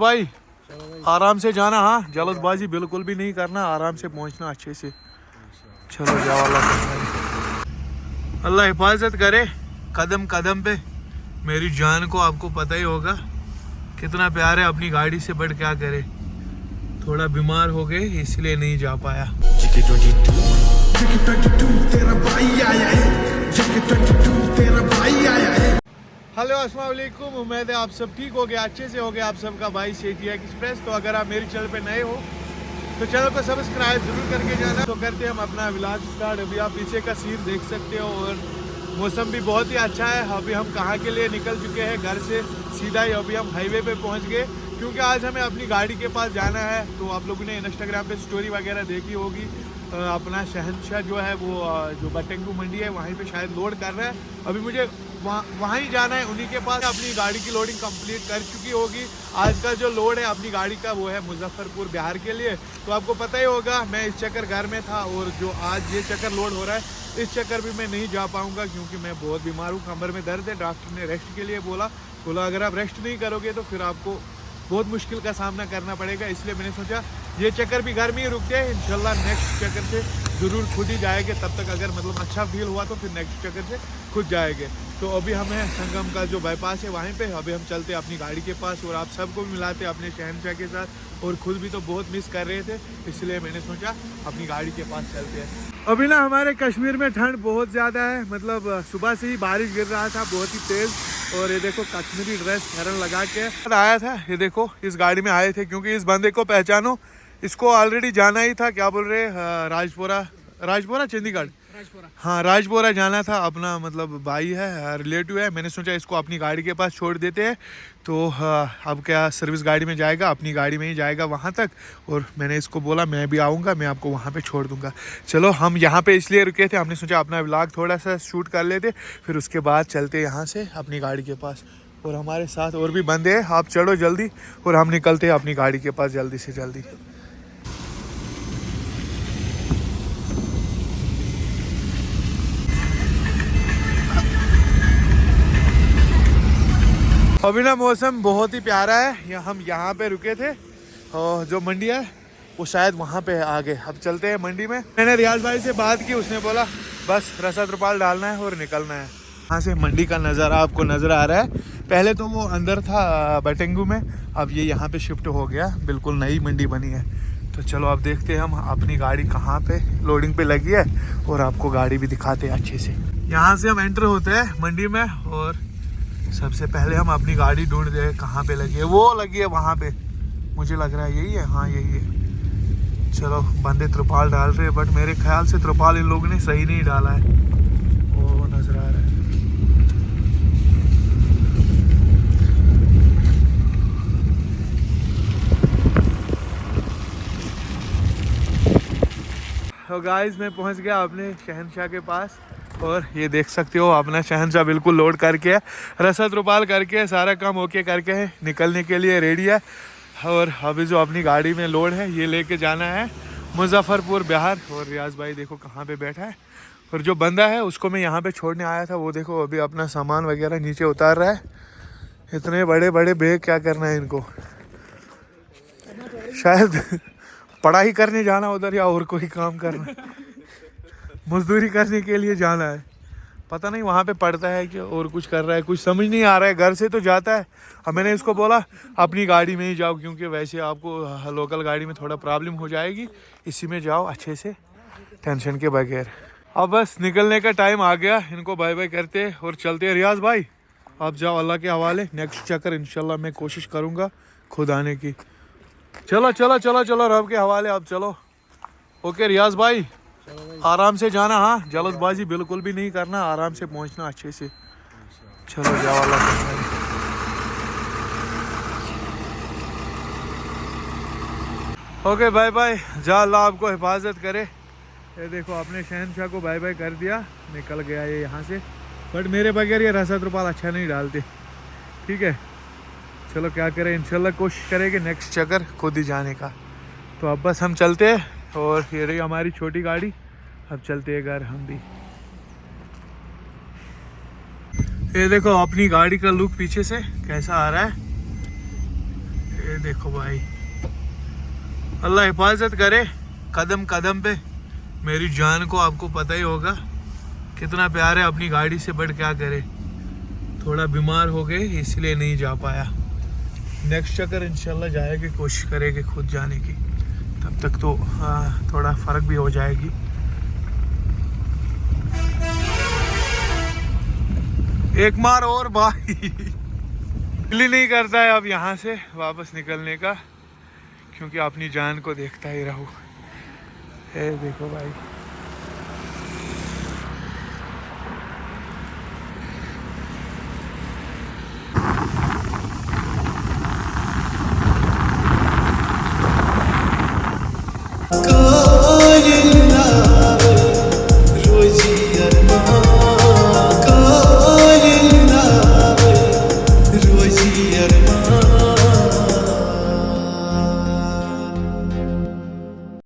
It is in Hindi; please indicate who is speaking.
Speaker 1: भाई आराम से जाना, हाँ जल्दबाजी बिल्कुल भी नहीं करना, आराम से पहुंचना अच्छे से। चलो जाओ, अल्लाह हिफाजत करे कदम कदम पे। मेरी जान को आपको पता ही होगा कितना प्यार है अपनी गाड़ी से, बट क्या करे थोड़ा बीमार हो गए इसलिए नहीं जा पाया। हेलो अस्सलाम वालेकुम, उम्मीद है आप सब ठीक हो गए, अच्छे से हो गए आप सबका भाई सेठिया एक्सप्रेस। तो अगर आप मेरे चैनल पे नए हो तो चैनल को सब्सक्राइब जरूर करके जाना। तो करते हैं हम अपना व्लॉग स्टार्ट। अभी आप पीछे का सीन देख सकते हो और मौसम भी बहुत ही अच्छा है। अभी हम कहाँ के लिए निकल चुके हैं, घर से सीधा ही अभी हम हाईवे पे पहुँच गए, क्योंकि आज हमें अपनी गाड़ी के पास जाना है। तो आप लोगों ने इंस्टाग्राम पे स्टोरी वगैरह देखी होगी, अपना शहनशाह जो है वो जो बटेंगू मंडी है वहीं पे शायद लोड कर रहा है। अभी मुझे वहाँ ही जाना है, उन्हीं के पास। अपनी गाड़ी की लोडिंग कंप्लीट कर चुकी होगी। आज का जो लोड है अपनी गाड़ी का वो है मुजफ्फरपुर बिहार के लिए। तो आपको पता ही होगा मैं इस चक्कर घर में था, और जो आज ये चक्कर लोड हो रहा है इस चक्कर भी मैं नहीं जा पाऊँगा, क्योंकि मैं बहुत बीमार हूँ, कमर में दर्द है। डॉक्टर ने रेस्ट के लिए बोला अगर आप रेस्ट नहीं करोगे तो फिर आपको बहुत मुश्किल का सामना करना पड़ेगा। इसलिए मैंने सोचा ये चक्कर भी घर में ही रुकते हैं, इंशाल्लाह नेक्स्ट चक्कर से ज़रूर खुद ही जाएंगे। तब तक अगर मतलब अच्छा फील हुआ तो फिर नेक्स्ट चक्कर से खुद जाएंगे। तो अभी हमें संगम का जो बाईपास है वहीं पे अभी हम चलते हैं अपनी गाड़ी के पास, और आप सबको भी मिलाते अपने शहनशाह के साथ। और खुद भी तो बहुत मिस कर रहे थे, इसलिए मैंने सोचा अपनी गाड़ी के पास चलते हैं। अभी ना हमारे कश्मीर में ठंड बहुत ज़्यादा है, मतलब सुबह से ही बारिश गिर रहा था बहुत ही तेज़। और ये देखो कश्मीरी ड्रेस फैरन लगा के आया था, ये देखो इस गाड़ी में आए थे, क्योंकि इस बंदे को पहचानो, इसको ऑलरेडी जाना ही था, क्या बोल रहे राजपुरा चंडीगढ़, हाँ राजपुरा जाना था। अपना मतलब भाई है, रिलेटिव है। मैंने सोचा इसको अपनी गाड़ी के पास छोड़ देते हैं, तो अब क्या सर्विस गाड़ी में जाएगा, अपनी गाड़ी में ही जाएगा वहाँ तक। और मैंने इसको बोला मैं भी आऊँगा, मैं आपको वहाँ पे छोड़ दूँगा। चलो हम यहाँ पे इसलिए रुके थे, हमने सोचा अपना व्लॉग थोड़ा सा शूट कर लेते, फिर उसके बाद चलते यहाँ से अपनी गाड़ी के पास। और हमारे साथ और भी बंदे हैं, आप चढ़ो जल्दी और हम निकलते हैं अपनी गाड़ी के पास जल्दी से जल्दी। अभी ना मौसम बहुत ही प्यारा है, हम यहाँ पे रुके थे, और जो मंडी है वो शायद वहाँ पे है आगे। अब चलते हैं मंडी में। मैंने रियाज भाई से बात की, उसने बोला बस रसा त्रिपाल डालना है और निकलना है। यहाँ से मंडी का नज़ारा आपको नज़र आ रहा है। पहले तो वो अंदर था बटेंगू में, अब ये यहाँ पे शिफ्ट हो गया, बिल्कुल नई मंडी बनी है। तो चलो अब देखते हैं हम अपनी गाड़ी कहाँ पे लोडिंग पे लगी है, और आपको गाड़ी भी दिखाते हैं अच्छे से। यहाँ से हम एंटर होते हैं मंडी में, और सबसे पहले हम अपनी गाड़ी ढूंढ रहे हैं कहाँ पे लगी है। वो लगी है वहाँ पे, मुझे लग रहा है यही है, हाँ यही है। चलो बंदे त्रिपाल डाल रहे हैं, बट मेरे ख्याल से त्रिपाल इन लोगों ने सही नहीं डाला है, वो नजर आ रहा है। तो गाइस मैं पहुंच गया अपने शहनशाह के पास, और ये देख सकते हो अपना शहनशाह बिल्कुल लोड करके है, रसा त्रिपाल करके सारा काम ओके करके है, निकलने के लिए रेडी है। और अभी जो अपनी गाड़ी में लोड है ये लेके जाना है मुजफ्फरपुर बिहार। और रियाज भाई देखो कहाँ पे बैठा है, और जो बंदा है उसको मैं यहाँ पे छोड़ने आया था, वो देखो अभी अपना सामान वगैरह नीचे उतार रहा है। इतने बड़े बड़े बैग क्या करना है इनको, शायद पढ़ाई करने जाना उधर, या और कोई काम करना, मजदूरी करने के लिए जाना है। पता नहीं वहाँ पे पढ़ता है कि और कुछ कर रहा है, कुछ समझ नहीं आ रहा है। घर से तो जाता है, अब मैंने इसको बोला अपनी गाड़ी में ही जाओ, क्योंकि वैसे आपको लोकल गाड़ी में थोड़ा प्रॉब्लम हो जाएगी, इसी में जाओ अच्छे से टेंशन के बगैर। अब बस निकलने का टाइम आ गया, इनको बाय बाय करते और चलते हैं। रियाज भाई आप जाओ अल्लाह के हवाले, नेक्स्ट चक्कर इंशाल्लाह मैं कोशिश करूँगा खुद आने की। चलो चलो चलो चलो रब के हवाले, अब चलो। ओके रियाज भाई आराम से जाना, हाँ जल्दबाजी बिल्कुल भी नहीं करना, आराम से पहुंचना अच्छे से। चलो जाओ अल्लाह के हवाले। ओके बाय बाय, जा अल्लाह आपको हिफाजत करे। ये देखो अपने शहनशाह को बाय बाय कर दिया, निकल गया ये यहाँ से। बट मेरे बगैर ये रसा त्रिपाल अच्छा नहीं डालते, ठीक है। चलो क्या करें, इंशाल्लाह कोशिश करेंगे नेक्स्ट चक्कर खुद ही जाने का। तो अब बस हम चलते हैं, और ये रही हमारी छोटी गाड़ी, अब चलते हैं घर हम भी। ये देखो अपनी गाड़ी का लुक पीछे से कैसा आ रहा है, ये देखो भाई, अल्लाह हिफाजत करे कदम कदम पे मेरी जान को। आपको पता ही होगा कितना प्यार है अपनी गाड़ी से, बट क्या करे, थोड़ा बीमार हो गए इसलिए नहीं जा पाया। नेक्स्ट चक्कर इंशाल्लाह जाएगी, कोशिश करेंगे खुद जाने की, तब तक तो थोड़ा फ़र्क भी हो जाएगी। एक मार और भाई दिल ही नहीं करता है अब यहाँ से वापस निकलने का, क्योंकि अपनी जान को देखता ही रहूँ। देखो भाई